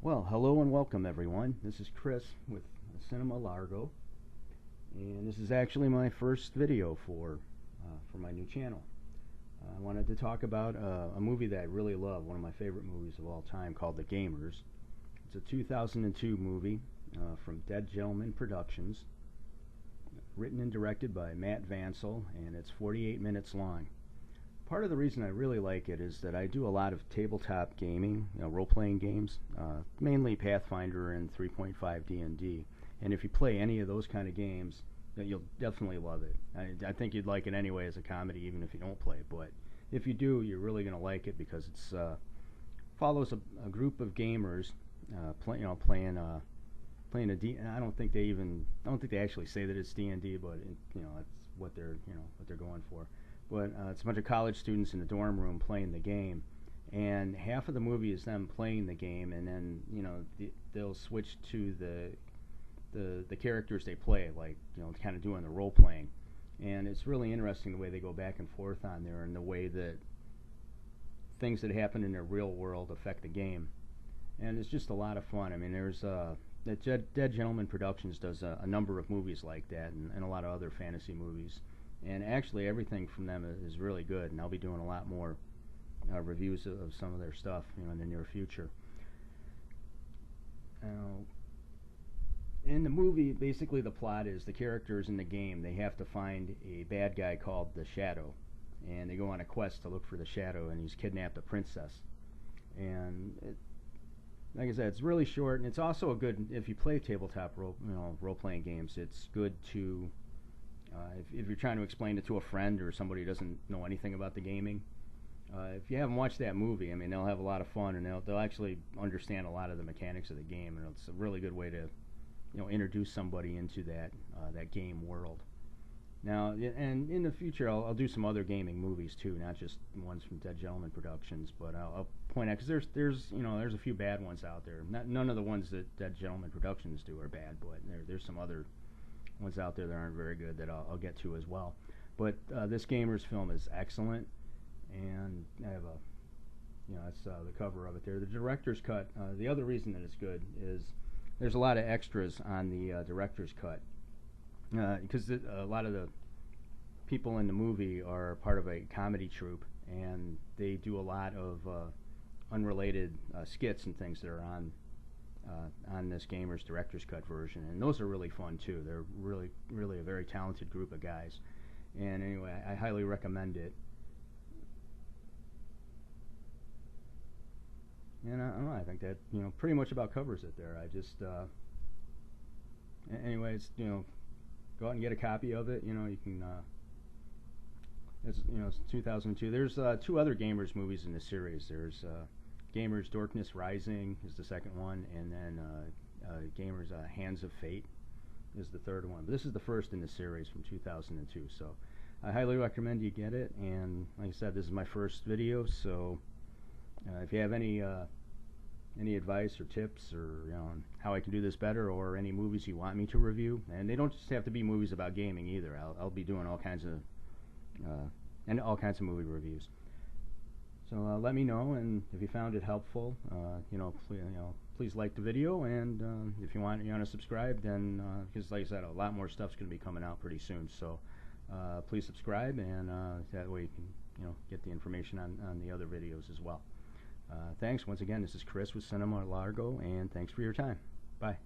Well, hello and welcome everyone. This is Chris with Cinema Largo, and this is actually my first video for my new channel. I wanted to talk about a movie that I really love, one of my favorite movies of all time, called The Gamers. It's a 2002 movie from Dead Gentleman Productions, written and directed by Matt Vancil, and it's 48 minutes long. Part of the reason I really like it is that I do a lot of tabletop gaming, role-playing games, mainly Pathfinder and 3.5 D&D. And if you play any of those kind of games, you'll definitely love it. I think you'd like it anyway as a comedy, even if you don't play it. But if you do, you're really going to like it because it's follows a group of gamers playing a D. I don't think they actually say that it's D&D, but that's what they're going for. But it's a bunch of college students in a dorm room playing the game, and half of the movie is them playing the game, and then they'll switch to the characters they play, like kind of doing the role playing, and it's really interesting the way they go back and forth on there, and the way that things that happen in their real world affect the game, and it's just a lot of fun. I mean, there's Dead Gentleman Productions does a number of movies like that, and a lot of other fantasy movies. And actually, everything from them is really good, and I'll be doing a lot more reviews of some of their stuff, in the near future. In the movie, basically the plot is the characters in the game, they have to find a bad guy called the Shadow, and they go on a quest to look for the Shadow, and he's kidnapped a princess. And like I said, it's really short, and it's also a good, if you play tabletop role-playing games, it's good to if you're trying to explain it to a friend or somebody who doesn't know anything about the gaming. If you haven't watched that movie, I mean, they'll have a lot of fun, and they'll actually understand a lot of the mechanics of the game, and it's a really good way to introduce somebody into that game world. Now, and in the future, I'll do some other gaming movies too, not just ones from Dead Gentleman Productions, but I'll point out, because there's a few bad ones out there. None of the ones that Dead Gentleman Productions do are bad, but there's some other ones out there that aren't very good that I'll get to as well. But this Gamers film is excellent, and I have that's the cover of it there. The director's cut, the other reason that it's good is there's a lot of extras on the director's cut, because a lot of the people in the movie are part of a comedy troupe, and they do a lot of unrelated skits and things that are on this Gamers director's cut version, and those are really fun too. They're really a very talented group of guys, and anyway, I highly recommend it. And I don't know, I think that pretty much about covers it there. I just anyways, go out and get a copy of it. You can it's 2002. There's two other Gamers movies in the series. There's Gamers Darkness Rising is the second one, and then Gamers Hands of Fate is the third one. But this is the first in the series from 2002, so I highly recommend you get it. And like I said, this is my first video, so if you have any advice or tips, or on how I can do this better, or any movies you want me to review, and they don't just have to be movies about gaming either. I'll be doing all kinds of movie reviews. So let me know, and if you found it helpful, please like the video, and if you want to subscribe, then because like I said, a lot more stuff's going to be coming out pretty soon. So please subscribe, and that way you can get the information on the other videos as well. Thanks once again. This is Chris with Cinema Largo, and thanks for your time. Bye.